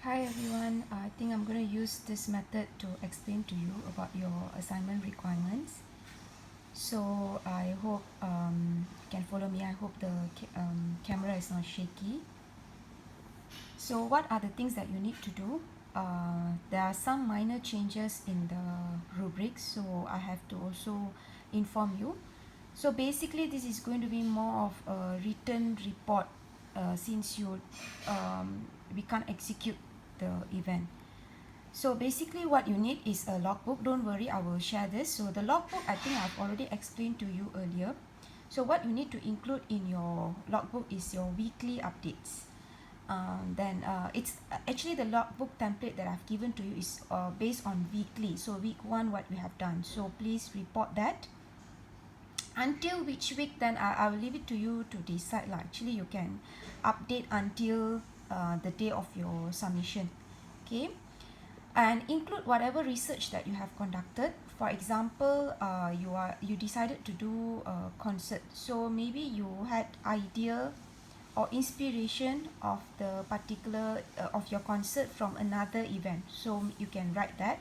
Hi everyone, I think I'm going to use this method to explain to you about your assignment requirements. So I hope you can follow me. I hope the camera is not shaky. So what are the things that you need to do? There are some minor changes in the rubrics, so I have to also inform you. So basically this is going to be more of a written report since we can't execute the event. So basically what you need is a logbook. Don't worry, I will share this. So the logbook, I think I've already explained to you earlier. So what you need to include in your logbook is your weekly updates. Then it's actually the logbook template that I've given to you is based on weekly. So week 1 what we have done. So please report that. Until which week, then I will leave it to you to decide lah. Actually you can update until the day of your submission. Okay, and include whatever research that you have conducted. For example, you decided to do a concert, so maybe you had idea or inspiration of the particular of your concert from another event, so you can write that.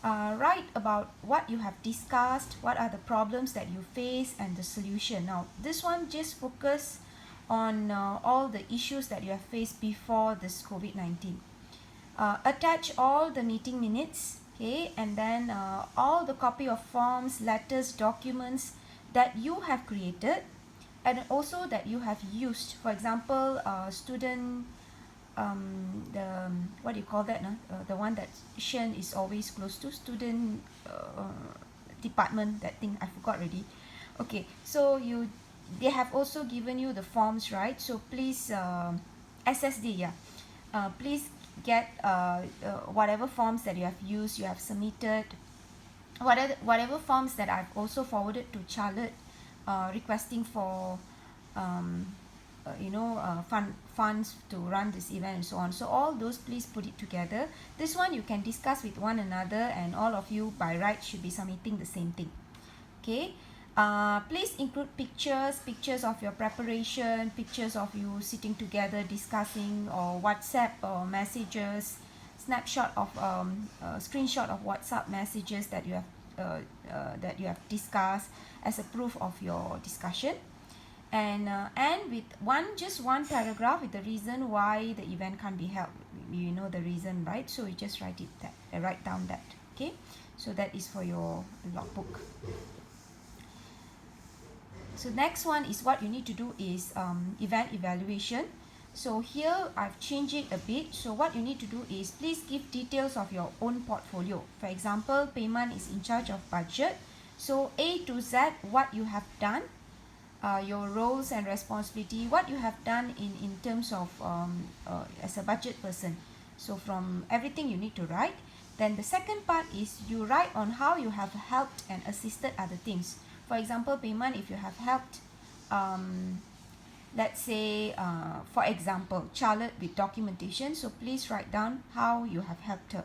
Write about what you have discussed, what are the problems that you face and the solution. Now this one just focus on all the issues that you have faced before this COVID-19. Attach all the meeting minutes, okay, and then all the copy of forms, letters, documents that you have created and also that you have used. For example, student the what do you call that, the one that Shen is always close to, student department, that thing I forgot already. Okay, so they have also given you the forms, right? So please SSD, yeah, please get whatever forms that you have used, you have submitted, whatever forms that I've also forwarded to Charlotte, requesting for um, funds to run this event and so on. So all those, please put it together. This one you can discuss with one another, and all of you by right should be submitting the same thing. Okay, please include pictures of your preparation, pictures of you sitting together discussing, or WhatsApp or messages, snapshot of screenshot of WhatsApp messages that you have discussed as a proof of your discussion. And with just one paragraph with the reason why the event can't be held. You know the reason, right? So you just write down that. Okay, so that is for your logbook. So next one is what you need to do is event evaluation. So here I've changed it a bit. So what you need to do is please give details of your own portfolio. For example, Payman is in charge of budget. So A to Z, what you have done, your roles and responsibility, what you have done in terms of as a budget person. So from everything you need to write. Then the second part is you write on how you have helped and assisted other things. For example, Payman, if you have helped, let's say, for example, Charlotte with documentation, so please write down how you have helped her.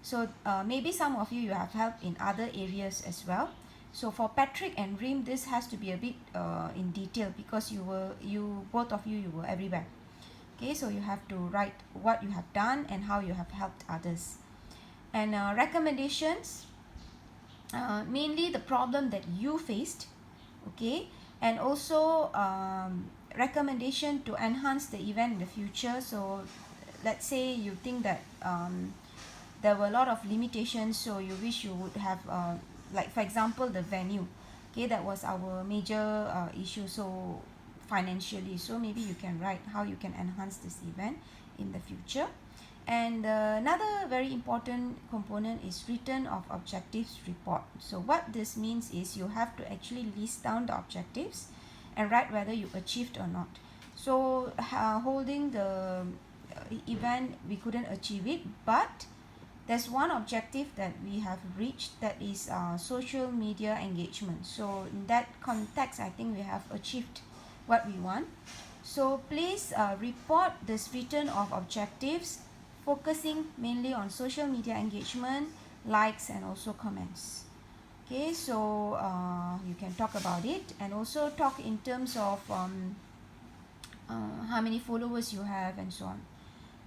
So maybe some of you have helped in other areas as well. So for Patrick and Reem, this has to be a bit in detail because both of you were everywhere. Okay, so you have to write what you have done and how you have helped others. And recommendations, mainly the problem that you faced, okay, and also recommendation to enhance the event in the future. So let's say you think that there were a lot of limitations, so you wish you would have like for example the venue, okay, that was our major issue, so financially, so maybe you can write how you can enhance this event in the future. And another very important component is written of objectives report. So what this means is you have to actually list down the objectives and write whether you achieved or not. So holding the event, we couldn't achieve it, but there's one objective that we have reached, that is social media engagement. So in that context, I think we have achieved what we want. So please report this written of objectives, focusing mainly on social media engagement, likes and also comments. Okay, so you can talk about it, and also talk in terms of how many followers you have and so on.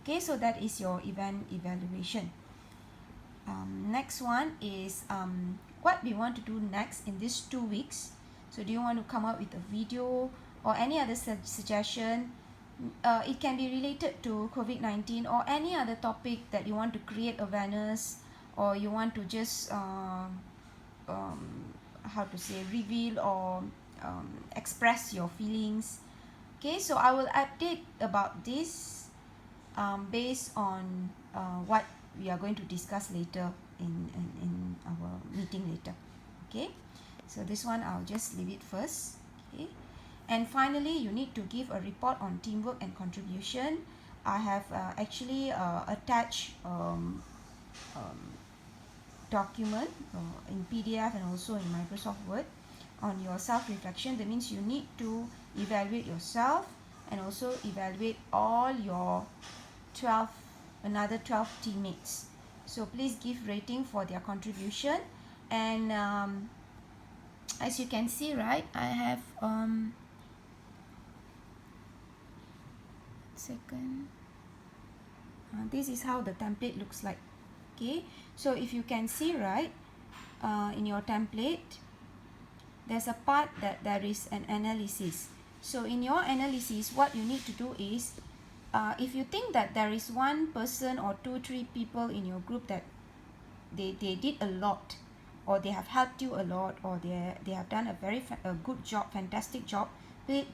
Okay, so that is your event evaluation. Next one is what we want to do next in these 2 weeks. So do you want to come up with a video or any other suggestion? It can be related to COVID-19 or any other topic that you want to create awareness, or you want to just how to say, reveal or express your feelings. Okay, so I will update about this based on what we are going to discuss later in our meeting later. Okay, so this one I'll just leave it first. Okay, and finally you need to give a report on teamwork and contribution. I have actually attached document in PDF and also in Microsoft Word on your self-reflection. That means you need to evaluate yourself and also evaluate all your another 12 teammates. So please give rating for their contribution. And as you can see, right, I have this is how the template looks like. Okay, so if you can see, right, in your template there's a part that there is an analysis. So in your analysis, what you need to do is if you think that there is one person or 2-3 people in your group that they did a lot, or they have helped you a lot, or they have done a good job, fantastic job,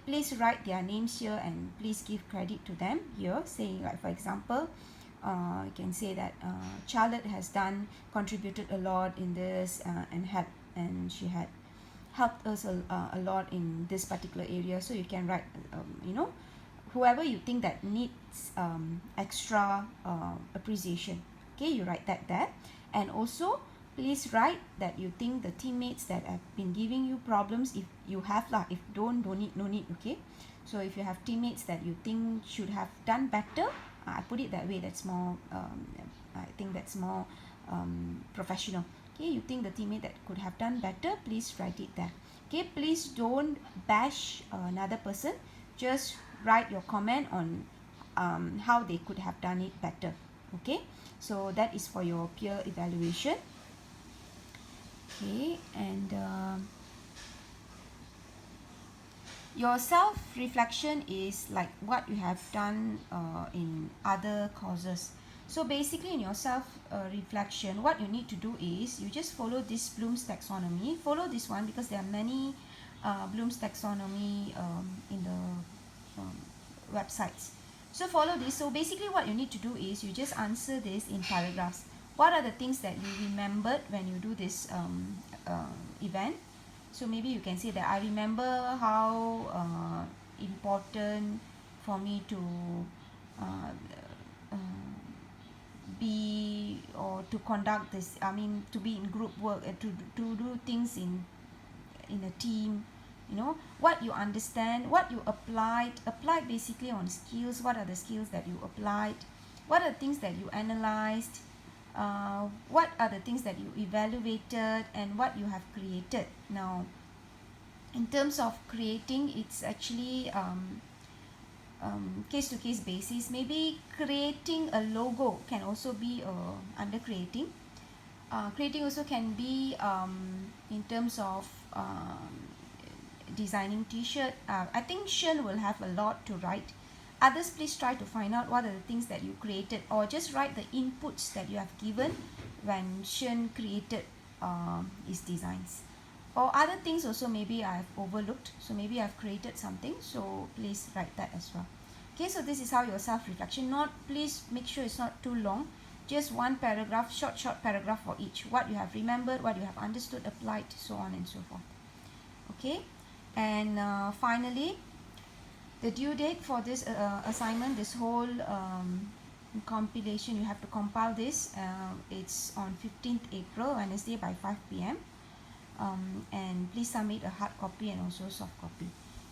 please write their names here and please give credit to them here, saying, like, for example, you can say that Charlotte has contributed a lot in this and she had helped us a lot in this particular area. So you can write whoever you think that needs extra appreciation. Okay, you write that there. And also please write that you think the teammates that have been giving you problems, if you have lah, if no need. Okay, so if you have teammates that you think should have done better, I put it that way, that's more I think that's more professional. Okay, you think the teammate that could have done better, please write it there. Okay, please don't bash another person, just write your comment on how they could have done it better. Okay, so that is for your peer evaluation. Okay, and your self-reflection is like what you have done in other courses. So basically in your self-reflection, what you need to do is you just follow this Bloom's taxonomy. Follow this one because there are many Bloom's taxonomy in the websites. So follow this. So basically what you need to do is you just answer this in paragraphs. What are the things that you remembered when you do this event? So maybe you can say that I remember how important for me to be, or to conduct this, I mean to be in group work and to do things in a team. You know, what you understand, what you applied basically on skills. What are the skills that you applied? What are the things that you analyzed? What are the things that you evaluated, and what you have created? Now, in terms of creating, it's actually case-to-case basis. Maybe creating a logo can also be under creating. Creating also can be in terms of designing t-shirt. I think Shen will have a lot to write. Others, please try to find out what are the things that you created, or just write the inputs that you have given when Shen created his designs. Or other things also maybe I've overlooked, so maybe I've created something, so please write that as well. Okay, so this is how your self-reflection. Please make sure it's not too long, just one paragraph, short paragraph for each. What you have remembered, what you have understood, applied, so on and so forth. Okay, and finally, the due date for this assignment, this whole compilation, you have to compile this. It's on 15th April, Wednesday by 5 p.m. And please submit a hard copy and also soft copy.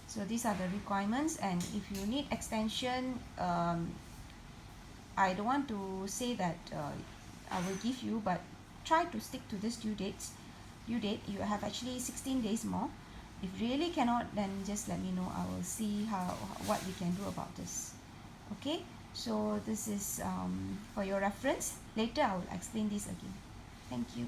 So these are the requirements, and if you need extension, I don't want to say that I will give you, but try to stick to this due date. You have actually 16 days more. If really cannot, then just let me know. I will see what we can do about this. Okay, So this is for your reference. Later I will explain this again. Thank you.